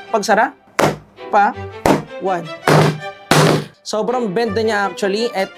Pagsara pa 1. Sobrang bend na niya actually at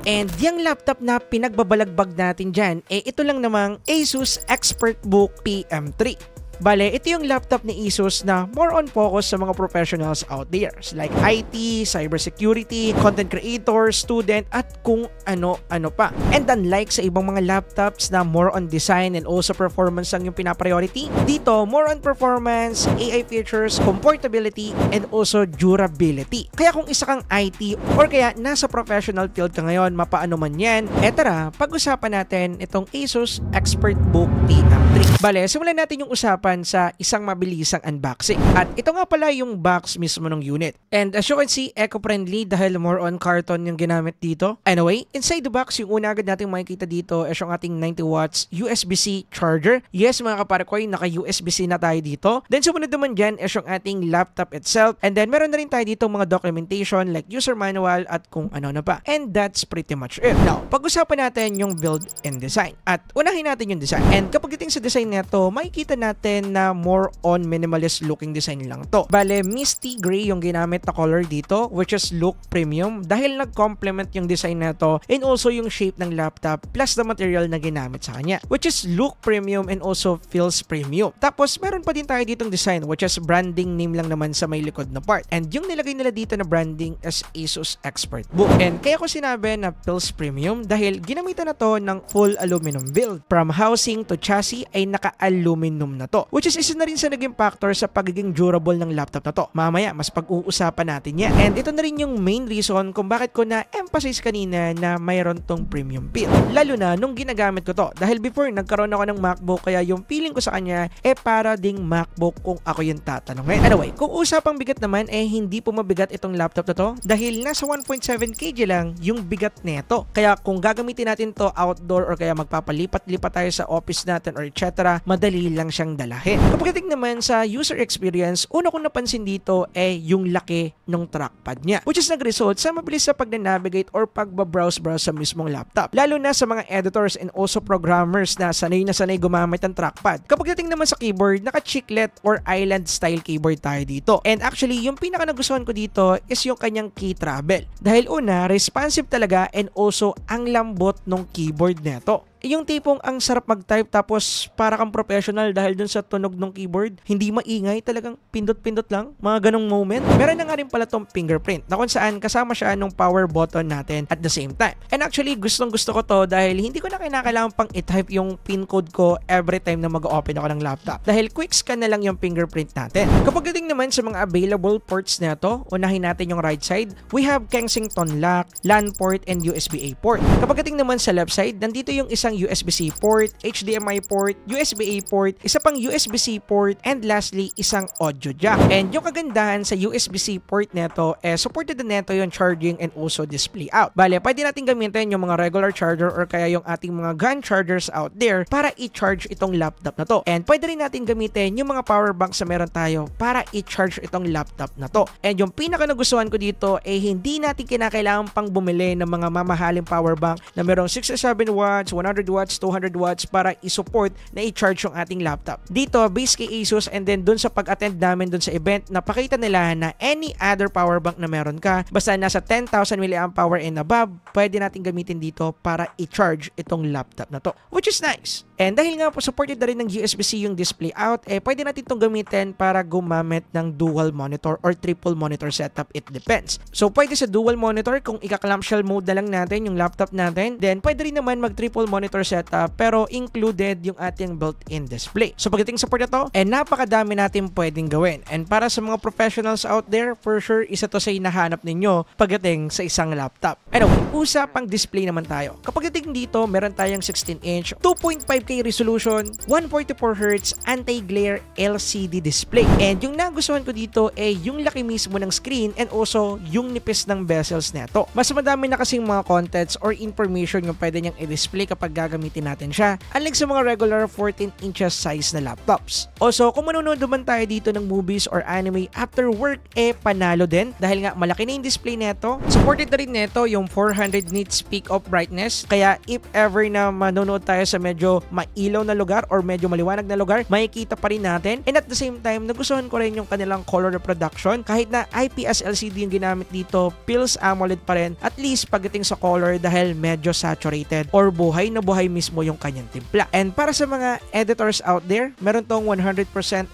And yung laptop na pinagbabalagbag natin dyan, ito lang namang Asus ExpertBook PM3. Bale, ito yung laptop ni Asus na more on focus sa mga professionals out there like IT, cybersecurity, content creator, student, at kung ano-ano pa. And unlike sa ibang mga laptops na more on design and also performance lang yung pinapriority, dito more on performance, AI features, comfortability, and also durability. Kaya kung isa kang IT or kaya nasa professional field ka ngayon, mapaano man yan, tara, pag-usapan natin itong Asus ExpertBook PM3. Bale, simulan natin yung usapan sa isang mabilisang unboxing. At ito nga pala yung box mismo ng unit. And as you can see, eco-friendly dahil more on carton yung ginamit dito. Anyway, inside the box, yung una agad natin makikita dito is yung ating 90 watts USB-C charger. Yes, mga kaparakoy, naka-USB-C na tayo dito. Then sumunod naman dyan is yung ating laptop itself. And then meron na rin tayo dito mga documentation like user manual at kung ano na pa. And that's pretty much it. Now, pag-usapan natin yung build and design. At unahin natin yung design. And kapag iting sa design neto, makikita natin na more on minimalist looking design lang to. Bale, misty gray yung ginamit na color dito, which is look premium dahil nag-complement yung design na to and also yung shape ng laptop plus the material na ginamit sa kanya, which is look premium and also feels premium. Tapos meron pa din tayo ditong design which is branding name lang naman sa may likod na part, and yung nilagay nila dito na branding is Asus ExpertBook. And kaya ko sinabi na feels premium dahil ginamitan na to ng full aluminum build. From housing to chassis ay naka-aluminum na to, which is isa na rin sa naging factor sa pagiging durable ng laptop na to. Mamaya, mas pag-uusapan natin yan. And ito na rin yung main reason kung bakit ko na-emphasize kanina na mayroon tong premium build. Lalo na nung ginagamit ko to. Dahil before, nagkaroon ako ng MacBook kaya yung feeling ko sa kanya para ding MacBook kung ako yung tatanungin. Anyway, kung usapang bigat naman hindi po mabigat itong laptop na to dahil nasa 1.7 kg lang yung bigat neto. Kaya kung gagamitin natin to outdoor or kaya magpapalipat-lipat tayo sa office natin or etc., madali lang siyang dalahin. Kapag naman sa user experience, una kong napansin dito yung laki ng trackpad niya, which is nag-result sa mabilis sa pag-navigate or pagbabrowse-browse sa mismong laptop. Lalo na sa mga editors and also programmers na sanay gumamit ng trackpad. Kapag dating naman sa keyboard, naka-chiclet or island style keyboard tayo dito. And actually, yung pinaka nagustuhan ko dito is yung kanyang key travel. Dahil una, responsive talaga and also ang lambot ng keyboard neto. Yung tipong ang sarap mag-type tapos para kang professional dahil dun sa tunog ng keyboard, hindi maingay, talagang pindot-pindot lang, mga ganong moment. Meron na nga rin pala tong fingerprint na kung saan kasama siya nung power button natin at the same time. And actually, gustong-gusto ko to dahil hindi ko na kinakailangan pang i-type yung pin code ko every time na mag-open ako ng laptop. Dahil quick scan na lang yung fingerprint natin. Kapag dating naman sa mga available ports na to, unahin natin yung right side, we have Kensington lock, LAN port, and USB-A port. Kapag dating naman sa left side, nandito yung isang USB-C port, HDMI port, USB-A port, isa pang USB-C port, and lastly, isang audio jack. And yung kagandahan sa USB-C port neto, supported na neto yung charging and also display out. Bale, pwede natin gamitin yung mga regular charger or kaya yung ating mga gun chargers out there para i-charge itong laptop na to. And pwede rin natin gamitin yung mga power banks na meron tayo para i-charge itong laptop na to. And yung pinaka nagustuhan ko dito hindi natin kinakailangan pang bumili ng mga mamahaling power bank na merong 67 watts, 100 watts, 200 watts para i-support na i-charge yung ating laptop. Dito, base kay Asus, and then dun sa pag-attend namin dun sa event, napakita nila na any other power bank na meron ka, basta nasa 10,000 mAh and above, pwede natin gamitin dito para i-charge itong laptop na to, which is nice. And dahil nga po supported na rin ng USB-C yung display out, pwede natin itong gamitin para gumamit ng dual monitor or triple monitor setup. It depends. So, pwede sa dual monitor kung ika-clamshell mode na lang natin yung laptop natin. Then, pwede rin naman mag-triple monitor setup pero included yung ating built-in display. So, pagdating sa port na to, napakadami natin pwedeng gawin. And para sa mga professionals out there, for sure, isa to sa hinahanap ninyo pagdating sa isang laptop. Anyway, usapang display naman tayo. Kapag dating dito, meron tayong 16-inch, 2.5K resolution, 144Hz anti-glare LCD display. And yung nagustuhan ko dito yung laki mismo ng screen and also yung nipis ng bezels neto. Mas madami na kasing mga contents or information yung pwede niyang i-display kapag gagamitin natin siya, unlike sa mga regular 14 inches size na laptops. Also, kung manonood naman tayo dito ng movies or anime after work, panalo din dahil nga malaki na yung display neto. Supported na rin neto yung 400 nits peak of brightness, kaya if ever na manonood tayo sa medyo mailaw na lugar or medyo maliwanag na lugar, makikita pa rin natin. And at the same time, nagustuhan ko rin yung kanilang color reproduction. Kahit na IPS LCD yung ginamit dito, feels AMOLED pa rin, at least pagdating sa color dahil medyo saturated or buhay na buhay mismo yung kanyang timpla. And para sa mga editors out there, meron tong 100%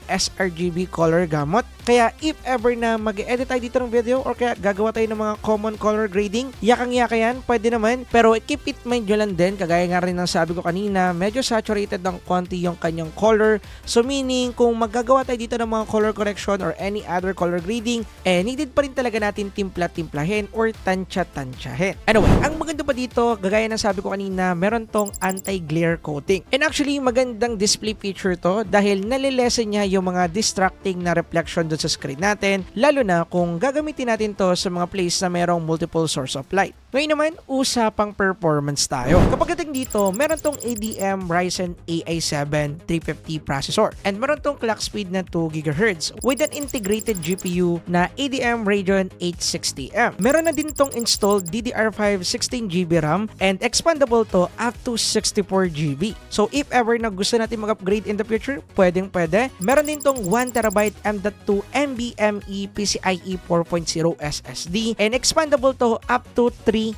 sRGB color gamut. Kaya if ever na mag-edit tayo dito ng video or kaya gagawa tayo ng mga common color grading, yakang-yaka yan, pwede naman. Pero keep it mind nyo lang din, kagaya nga rin ng sabi ko kanina, medyo saturated ng konti yung kanyang color. So meaning, kung maggagawa tayo dito ng mga color correction or any other color grading, needed pa rin talaga natin timpla-timplahin or tansya-tansyahin. Anyway, ang maganda pa dito, gagaya ng sabi ko kanina, meron tong anti-glare coating. And actually, magandang display feature to dahil nalilesen niya yung mga distracting na reflection doon sa screen natin, lalo na kung gagamitin natin to sa mga place na merong multiple source of light. Ngayon naman, usapang performance tayo. Kapag dating dito, meron tong ADM Ryzen AI7 350 processor and meron tong clock speed na 2 GHz with an integrated GPU na ADM Radeon 860M. Meron na din tong installed DDR5 16GB RAM and expandable to up to 64GB. So if ever na gusto natin mag-upgrade in the future, pwedeng-pwede. Meron din tong 1TB M.2 NVMe PCIe 4.0 SSD and expandable to up to 3TB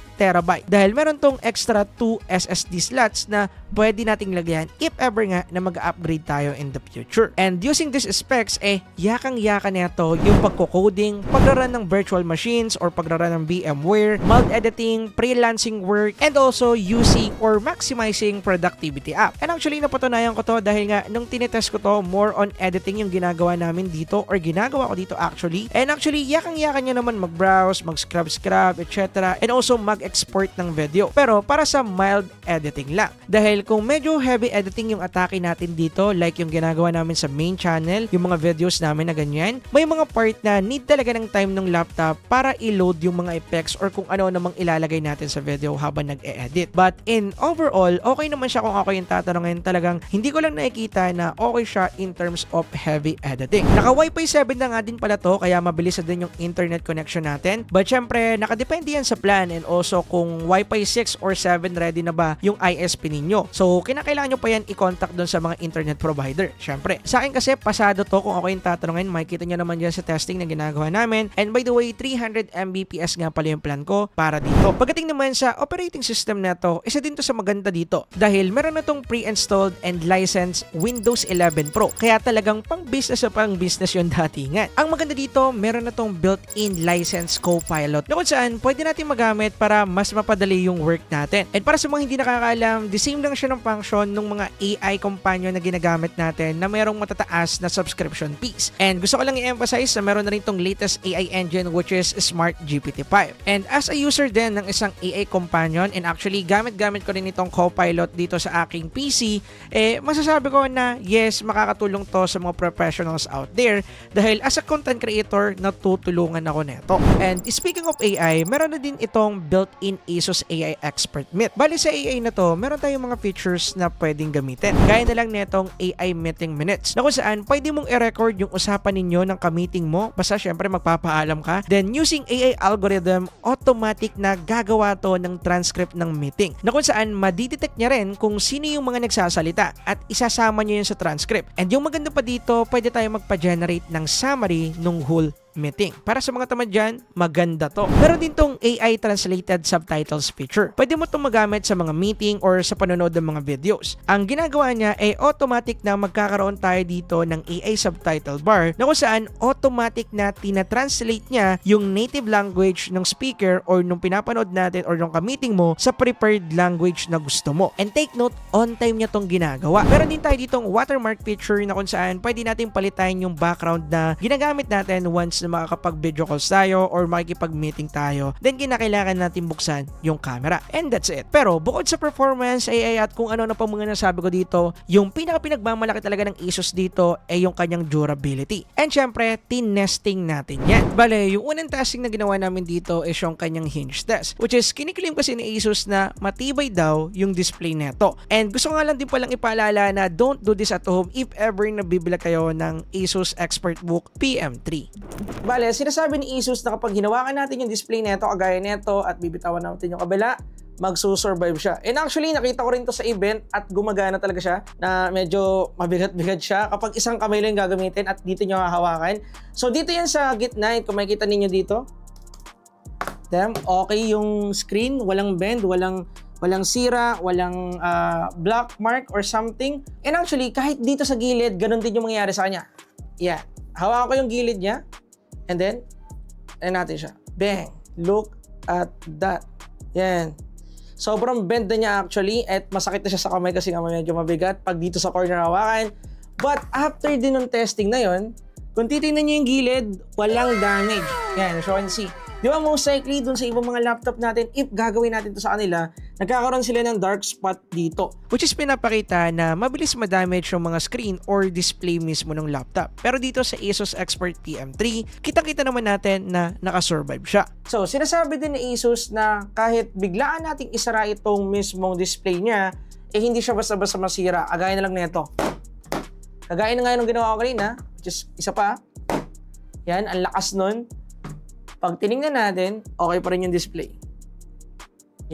dahil meron tong extra 2 SSD slots na pwede nating lagyan if ever nga na mag-upgrade tayo in the future. And using these specs, yakang-yaka na ito yung pagko-coding, pagraran ng virtual machines or pagraran ng VMware, mild editing, freelancing work, and also using or maximizing productivity app. And actually, napatunayan ko to dahil nga nung tinetest ko to, more on editing yung ginagawa namin dito or ginagawa ko dito actually. And actually, yakang-yaka niya naman mag-browse, mag-scrub, etc. And also mag-export ng video. Pero para sa mild editing lang. Dahil kung medyo heavy editing yung atake natin dito, like yung ginagawa namin sa main channel, yung mga videos namin na ganyan, may mga part na need talaga ng time ng laptop para i-load yung mga effects or kung ano namang ilalagay natin sa video habang nag-e-edit. But in overall, okay naman siya kung ako yung tatanungin. Talagang hindi ko lang nakikita na okay siya in terms of heavy editing. Naka Wi-Fi 7 na nga din pala to, kaya mabilis na din yung internet connection natin. But syempre, nakadepende yan sa plan and also kung Wi-Fi 6 or 7 ready na ba yung ISP ninyo. So, kinakailangan nyo pa yan i-contact doon sa mga internet provider. Syempre, sa akin kasi pasado to kung ako yung tatanungin, makikita nyo naman dyan sa testing na ginagawa namin. And by the way, 300 Mbps nga pala yung plan ko para dito. Pagdating naman sa operating system na to, isa din to sa maganda dito dahil meron na tong pre-installed and licensed Windows 11 Pro. Kaya talagang pang business yung datingan. Ang maganda dito, meron na tong built-in licensed Copilot na kung saan pwede natin magamit para mas mapadali yung work natin. And para sa mga hindi nakakaalam, the same lang siya ng function ng mga AI companion na ginagamit natin na mayroong matataas na subscription fees. And gusto ko lang i-emphasize na meron na rin tong latest AI engine which is Smart GPT-5. And as a user din ng isang AI companion, and actually gamit ko rin itong Copilot dito sa aking PC, masasabi ko na yes, makakatulong to sa mga professionals out there dahil as a content creator, natutulungan ako neto. And speaking of AI, meron na din itong built-in ASUS AI Expert Meet. Bali sa AI na to, meron tayong mga features na pwedeng gamitin. Gaya na lang netong AI Meeting Minutes na kung saan pwede mong i-record yung usapan ninyo ng ka-meeting mo. Basta syempre magpapaalam ka. Then using AI algorithm, automatic na gagawa to ng transcript ng meeting. Na kung saan madidetect niya rin kung sino yung mga nagsasalita at isasama niyo yun sa transcript. And yung maganda pa dito, pwede tayo magpa-generate ng summary ng whole meeting. Para sa mga tamad dyan, maganda to. Meron din tong AI translated subtitles feature. Pwede mo itong magamit sa mga meeting or sa panonood ng mga videos. Ang ginagawa niya ay automatic na magkakaroon tayo dito ng AI subtitle bar na kung saan automatic na tina-translate niya yung native language ng speaker or nung pinapanood natin or nung ka-meeting mo sa preferred language na gusto mo. And take note, on time niya tong ginagawa. Meron din tayo ditong watermark feature na kung saan pwede natin palitan yung background na ginagamit natin once na makakapag-video calls tayo or makikipag-meeting tayo, then kinakailangan natin buksan yung camera. And that's it. Pero bukod sa performance, AI at kung ano na pa mga nasabi ko dito, yung pinaka-pinagmamalaki talaga ng ASUS dito ay yung kanyang durability. And syempre, tinesting natin yan. Bale, yung unang testing na ginawa namin dito is yung kanyang hinge test, which is kiniklaim kasi ni ASUS na matibay daw yung display neto. And gusto nga lang din palang ipaalala na don't do this at home if ever nabibila kayo ng ASUS ExpertBook PM3. Bale, sinasabi ni ASUS na kapag hinawakan natin yung display neto, kagaya neto, at bibitawan natin yung kabila, magsusurvive siya. And actually, nakita ko rin to sa event at gumagana talaga siya na medyo mabigat-bigat siya kapag isang kamay lang gagamitin at dito nyo hahawakan. So dito yan sa gitna, kung makikita ninyo dito. Damn, okay yung screen, walang bend, walang sira, walang black mark or something. And actually, kahit dito sa gilid, ganun din yung mangyayari sa kanya. Yan. Hawakan ko yung gilid niya. And then, natin siya. Bang! Look at that. Yan. Sobrang bend na niya actually at masakit na siya sa kamay kasi nga medyo mabigat pag dito sa corner hawakan. But after din ng testing na yon, kung titignan niyo yung gilid, walang damage. Yan, as you can see. Di ba most likely dun sa ibang mga laptop natin, if gagawin natin to sa kanila, nagkakaroon sila ng dark spot dito. Which is pinapakita na mabilis madamage yung mga screen or display mismo ng laptop. Pero dito sa Asus Expert PM3, kitang-kita naman natin na nakasurvive siya. So, sinasabi din ni Asus na kahit biglaan nating isara itong mismong display niya, hindi siya basta-basta masira. Kagaya na lang nito. Kagaya na nga nung ginawa ko kanina, which is isa pa. Yan, ang lakas nun. Pag tinignan natin, okay pa rin yung display.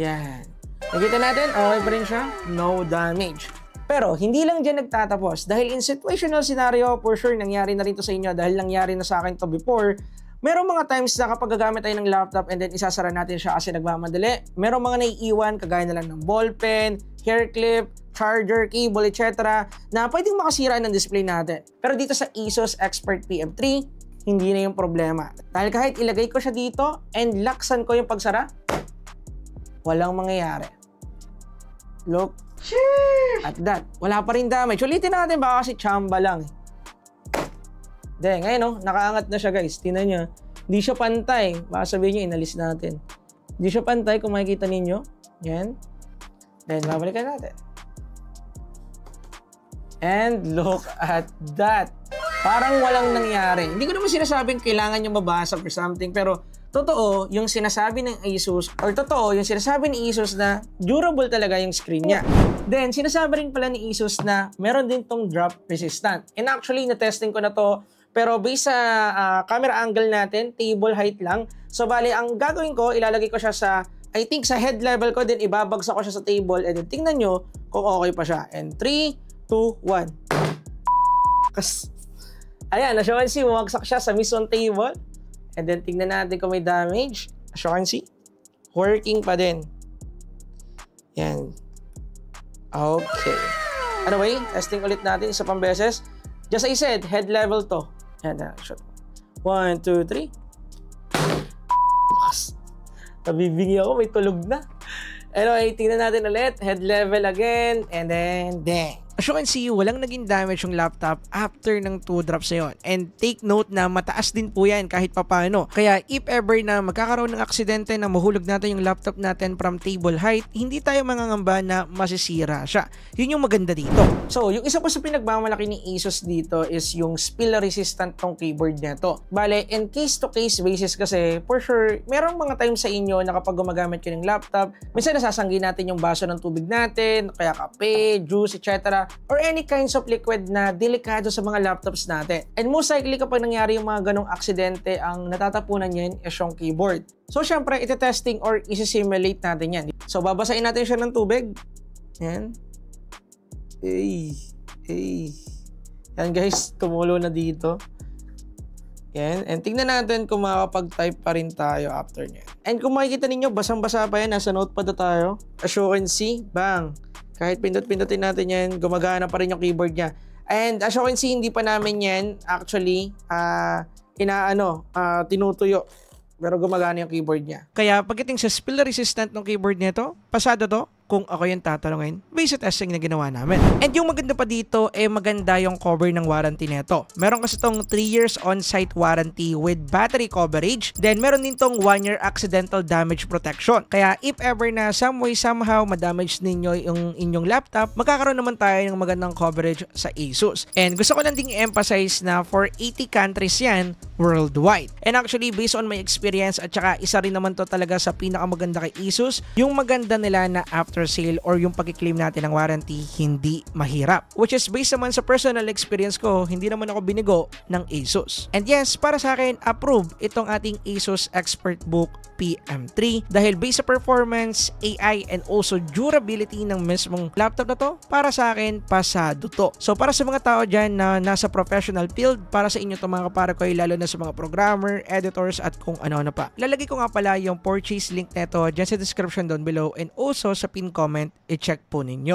Yan. Nakita natin, okay pa rin siya. No damage. Pero, hindi lang dyan nagtatapos. Dahil in situational scenario, for sure, nangyari na rin to sa inyo dahil nangyari na sa akin to before. Merong mga times na kapag gagamit tayo ng laptop and then isasara natin siya kasi nagmamadali, merong mga naiiwan, kagaya na lang ng ballpen, hair clip, charger, cable, etc. na pwedeng makasira ng display natin. Pero dito sa Asus Expert PM3, hindi na yung problema. Dahil kahit ilagay ko siya dito and laksan ko yung pagsara, walang mangyayari. Look at that. Wala pa rin damage. Ulitin natin, baka kasi chamba lang. Ngayon, nakaangat na siya guys. Tingnan nyo. Hindi siya pantay. Baka sabihin nyo, inalis natin. Hindi siya pantay kung makikita ninyo. Yan. Then, babalikan natin. And look at that. Parang walang nangyari. Hindi ko naman sinasabing kailangan nyo mabasa or something, pero totoo yung sinasabi ng Asus, or totoo yung sinasabi ni Asus na durable talaga yung screen niya. Then, sinasabi rin pala ni Asus na meron din tong drop resistant. And actually, na-testing ko na to, pero based sa camera angle natin, table height lang. So, bali, ang gagawin ko, ilalagay ko siya sa, I think sa head level ko, then ibabagsak ko siya sa table, and then tingnan nyo kung okay pa siya. And 3, 2, 1. Ayan, as you can see, bumagsak siya sa mismong table. And then, tingnan natin kung may damage. As you can see, working pa din. Yan. Okay. Anyway, testing ulit natin isa pang beses. Just as I said, head level to. Yan na, shot. 1, 2, 3. Nabibingi ako, may tulog na. Anyway, tingnan natin ulit. Head level again. And then, dang. As you can see, walang naging damage yung laptop after ng 2 drops na yun. And take note na mataas din po yan kahit papano. Kaya if ever na magkakaroon ng aksidente na mahulog natin yung laptop natin from table height, hindi tayo mangangamba na masisira siya. Yun yung maganda dito. So, yung isa pa sa pinagmamalaki ni Asus dito is yung spill resistant tong keyboard nito. Bale, in case-to-case basis kasi, for sure, merong mga times sa inyo na kapag gumagamit kayo ng laptop, minsan nasasanggi natin yung baso ng tubig natin, kaya kape, juice, etc. or any kinds of liquid na delikado sa mga laptops natin. And most likely kapag nangyari yung mga ganong aksidente, ang natatapunan yan is yung keyboard. So syempre, iti-testing or isi-simulate natin yan. So babasahin natin siya ng tubig. Yan. Yan guys, tumulo na dito. Yan. And tingnan natin kung makakapag-type pa rin tayo after nyan. And kung makikita ninyo, basang-basa pa yan. Nasa notepad na tayo. As you can see, bang. Kahit pindot-pindotin natin yan, gumagana pa rin yung keyboard niya. And as you can see, hindi pa namin yan actually tinutuyo. Pero gumagana yung keyboard niya. Kaya pagdating sa spill resistant ng keyboard nito, pasado to kung ako yung tatanungin based sa testing na ginawa namin. And yung maganda pa dito, maganda yung cover ng warranty nito. Meron kasi tong 3 years on-site warranty with battery coverage. Then meron din tong 1 year accidental damage protection. Kaya if ever na some way somehow madamage ninyo yung inyong laptop, magkakaroon naman tayo ng magandang coverage sa Asus. And gusto ko lang ding i-emphasize na for 80 countries yan, worldwide. And actually, based on my experience at saka isa rin naman to talaga sa pinakamaganda kay Asus, yung maganda nila na after sale or yung pag-claim natin ng warranty hindi mahirap. Which is based naman sa personal experience ko, hindi naman ako binigo ng Asus. And yes, para sa akin, approve itong ating Asus ExpertBook PM3 dahil based sa performance, AI, and also durability ng mismong laptop na to, para sa akin, pasado to. So para sa mga tao dyan na nasa professional field, para sa inyo to mga kaparakoy, lalo na sa mga programmer, editors, at kung ano-ano pa. Lalagay ko nga pala yung purchase link neto dyan sa description down below and also sa pin comment, i-check po ninyo.